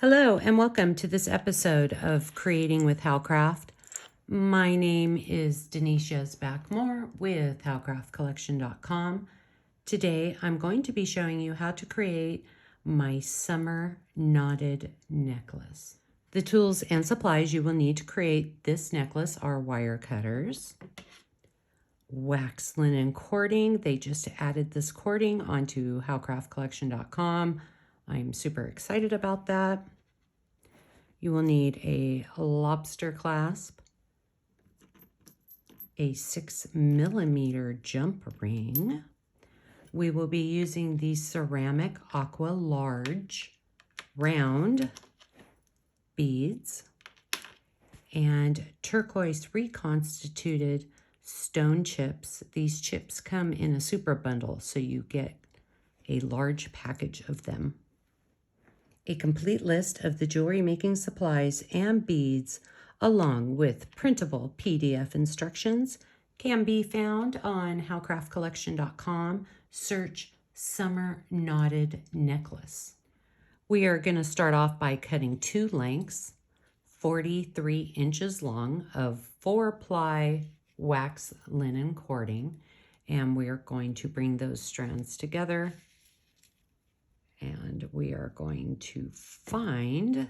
Hello and welcome to this episode of Creating with Howcraft. My name is Denisha Backmore with howcraftcollection.com. Today I'm going to be showing you how to create my summer knotted necklace. The tools and supplies you will need to create this necklace are wire cutters, wax linen cording. They just added this cording onto howcraftcollection.com. I'm super excited about that. You will need a lobster clasp, a 6mm jump ring. We will be using the ceramic aqua large round beads and turquoise reconstituted stone chips. These chips come in a super bundle, so you get a large package of them. A complete list of the jewelry making supplies and beads, along with printable PDF instructions, can be found on howcraftcollection.com. Search Summer Knotted Necklace. We are going to start off by cutting two lengths, 43 inches long, of 4-ply wax linen cording, and we are going to bring those strands together. And we are going to find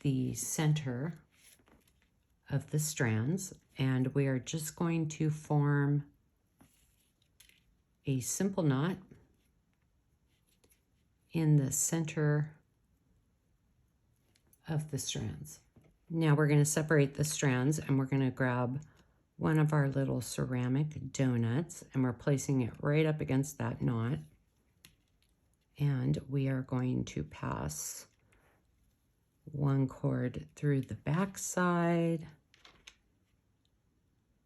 the center of the strands, and we are just going to form a simple knot in the center of the strands. Now we're going to separate the strands, and we're going to grab one of our little ceramic donuts, and we're placing it right up against that knot. And we are going to pass one cord through the back side,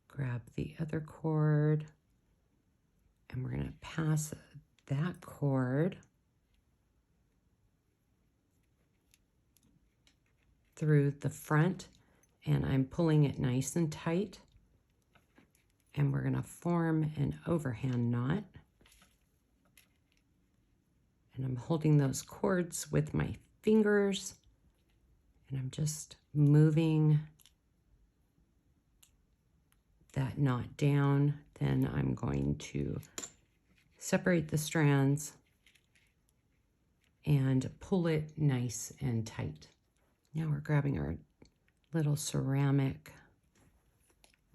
grab the other cord, and we're going to pass that cord through the front, and I'm pulling it nice and tight. And we're going to form an overhand knot. And I'm holding those cords with my fingers, and I'm just moving that knot down. Then I'm going to separate the strands and pull it nice and tight. Now we're grabbing our little ceramic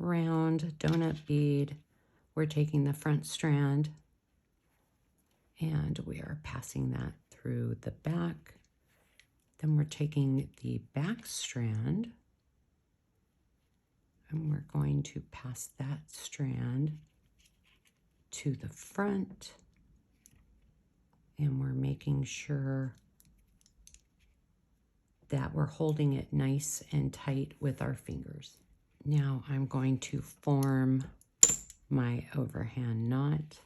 round donut bead. We're taking the front strand and we are passing that through the back. Then we're taking the back strand and we're going to pass that strand to the front, and we're making sure that we're holding it nice and tight with our fingers. Now I'm going to form my overhand knot,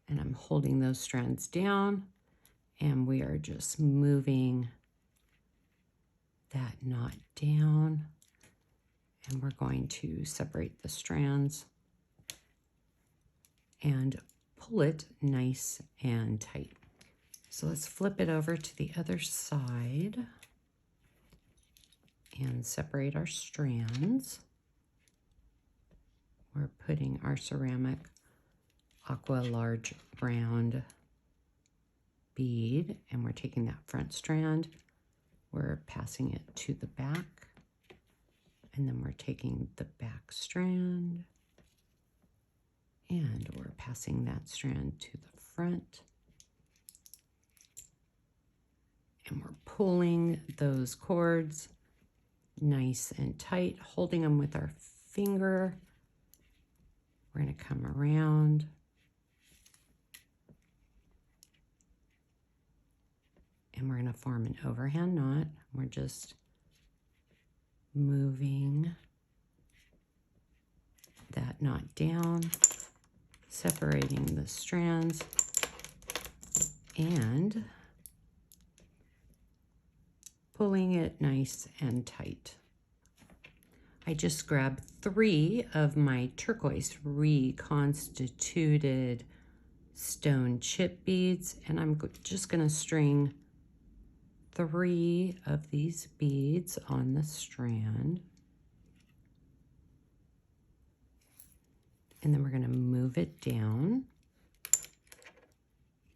and I'm holding those strands down, and we are just moving that knot down, and we're going to separate the strands and pull it nice and tight. So let's flip it over to the other side and separate our strands. We're putting our ceramic aqua large round bead, and we're taking that front strand, we're passing it to the back, and then we're taking the back strand and we're passing that strand to the front, and we're pulling those cords nice and tight, holding them with our finger. We're going to come around and we're going to form an overhand knot. We're just moving that knot down, separating the strands, and pulling it nice and tight. I just grabbed 3 of my turquoise reconstituted stone chip beads, and I'm just going to string 3 of these beads on the strand. And then we're going to move it down.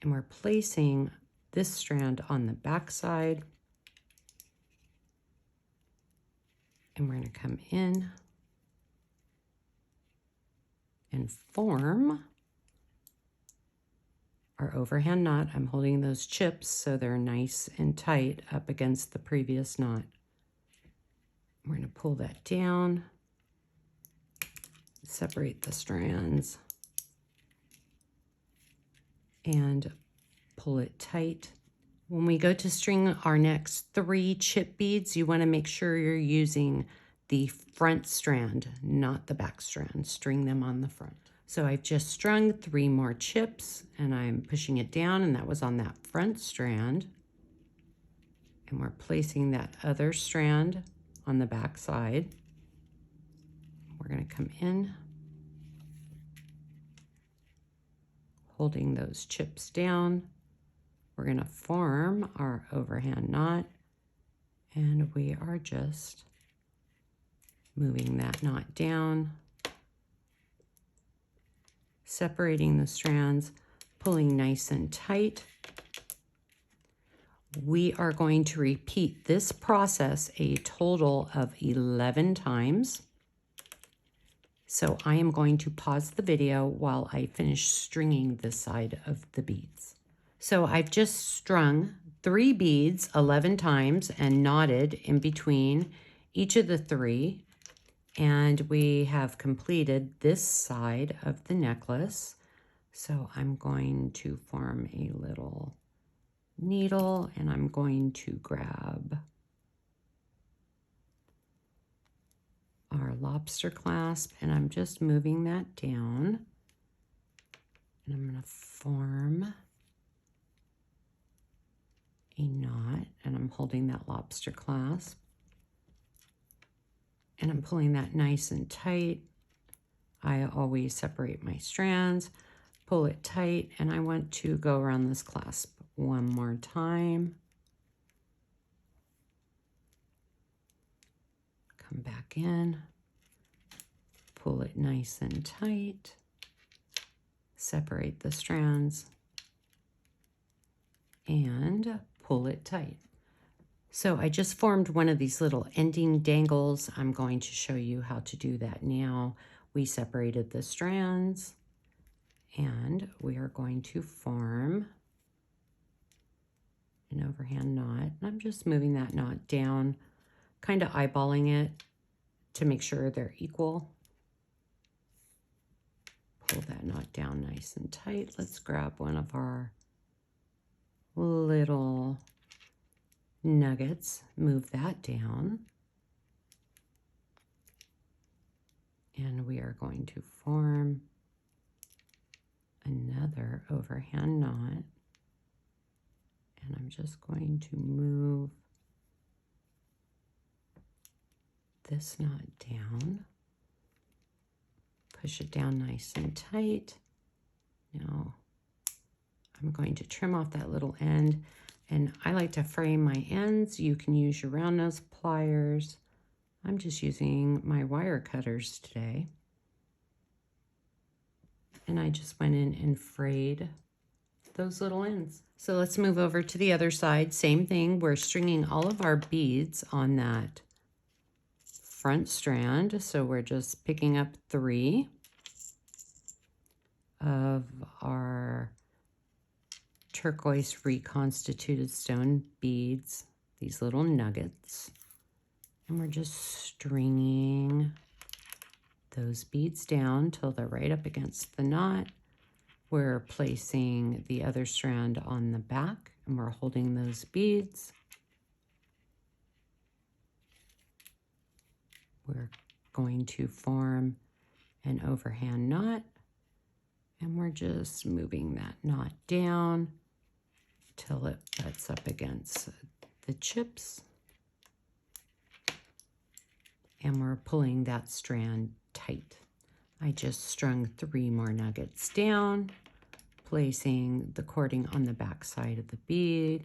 And we're placing this strand on the back side. And we're going to come in and form our overhand knot. I'm holding those chips so they're nice and tight up against the previous knot. We're going to pull that down, separate the strands, and pull it tight. When we go to string our next 3 chip beads, you want to make sure you're using the front strand, not the back strand. String them on the front. So I've just strung 3 more chips, and I'm pushing it down, and that was on that front strand. And we're placing that other strand on the back side. We're going to come in, holding those chips down. We're going to form our overhand knot, and we are just moving that knot down, separating the strands, pulling nice and tight. We are going to repeat this process a total of 11 times. So I am going to pause the video while I finish stringing this side of the beads. So I've just strung 3 beads 11 times and knotted in between each of the 3. And we have completed this side of the necklace. So I'm going to form a little needle, and I'm going to grab our lobster clasp, and I'm just moving that down, and I'm going to form a knot, and I'm holding that lobster clasp, and I'm pulling that nice and tight. I always separate my strands, pull it tight, and I want to go around this clasp one more time. Come back in, pull it nice and tight, separate the strands, and pull it tight. So I just formed one of these little ending dangles. I'm going to show you how to do that now. We separated the strands, and we are going to form an overhand knot. And I'm just moving that knot down, kind of eyeballing it to make sure they're equal. Pull that knot down nice and tight. Let's grab one of our little nuggets, move that down, and we are going to form another overhand knot. And I'm just going to move this knot down, push it down nice and tight. Now I'm going to trim off that little end, and I like to frame my ends. You can use your round nose pliers. I'm just using my wire cutters today. And I just went in and frayed those little ends. So let's move over to the other side. Same thing, we're stringing all of our beads on that front strand. So we're just picking up 3 of our turquoise reconstituted stone beads, these little nuggets, and we're just stringing those beads down till they're right up against the knot. We're placing the other strand on the back, and we're holding those beads. We're going to form an overhand knot, and we're just moving that knot down till it butts up against the chips. And we're pulling that strand tight. I just strung 3 more nuggets down, placing the cording on the back side of the bead,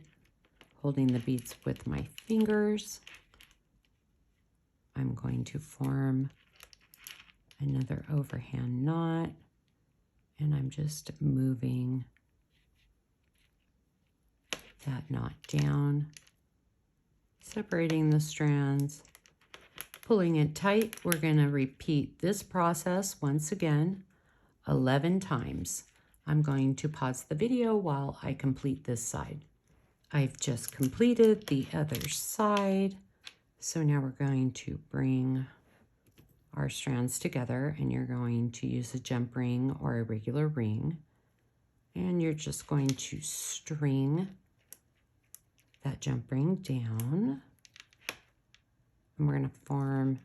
holding the beads with my fingers. I'm going to form another overhand knot, and I'm just moving that knot down, separating the strands, pulling it tight. We're going to repeat this process once again 11 times. I'm going to pause the video while I complete this side. I've just completed the other side. So now we're going to bring our strands together, and you're going to use a jump ring or a regular ring. And you're just going to string that jump ring down. And we're going to form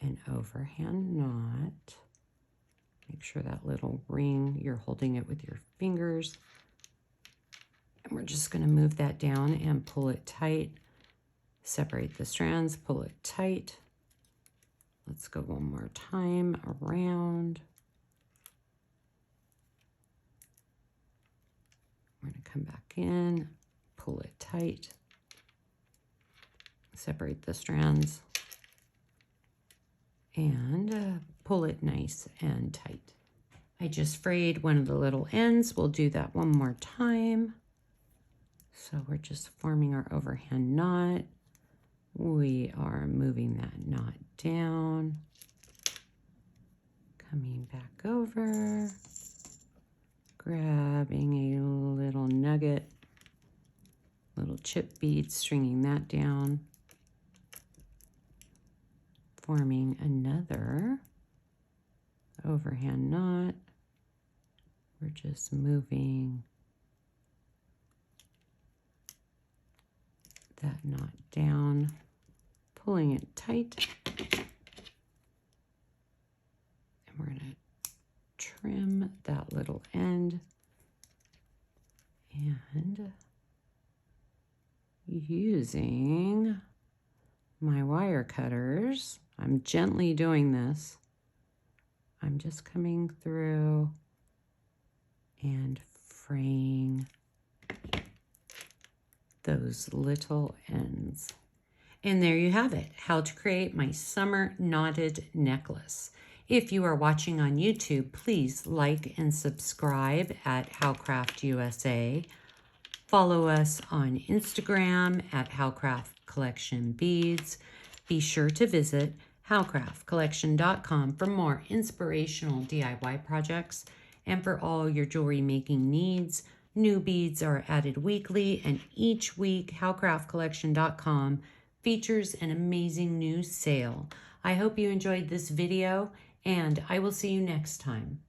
an overhand knot. Make sure that little ring, you're holding it with your fingers. And we're just going to move that down and pull it tight. Separate the strands, pull it tight. Let's go one more time around. We're going to come back in, pull it tight. Separate the strands and pull it nice and tight. I just frayed one of the little ends. We'll do that one more time. So we're just forming our overhand knot. We are moving that knot down, coming back over, grabbing a little nugget, little chip bead, stringing that down, forming another overhand knot. We're just moving that knot down, pulling it tight, and we're going to trim that little end, and using my wire cutters, I'm gently doing this. I'm just coming through and fraying those little ends. And there you have it, how to create my summer knotted necklace. If you are watching on YouTube, please like and subscribe at Howcraft USA. Follow us on Instagram at Howcraft Collection Beads. Be sure to visit howcraftcollection.com for more inspirational DIY projects and for all your jewelry making needs. New beads are added weekly, and each week howcraftcollection.com features an amazing new sale. I hope you enjoyed this video, and I will see you next time.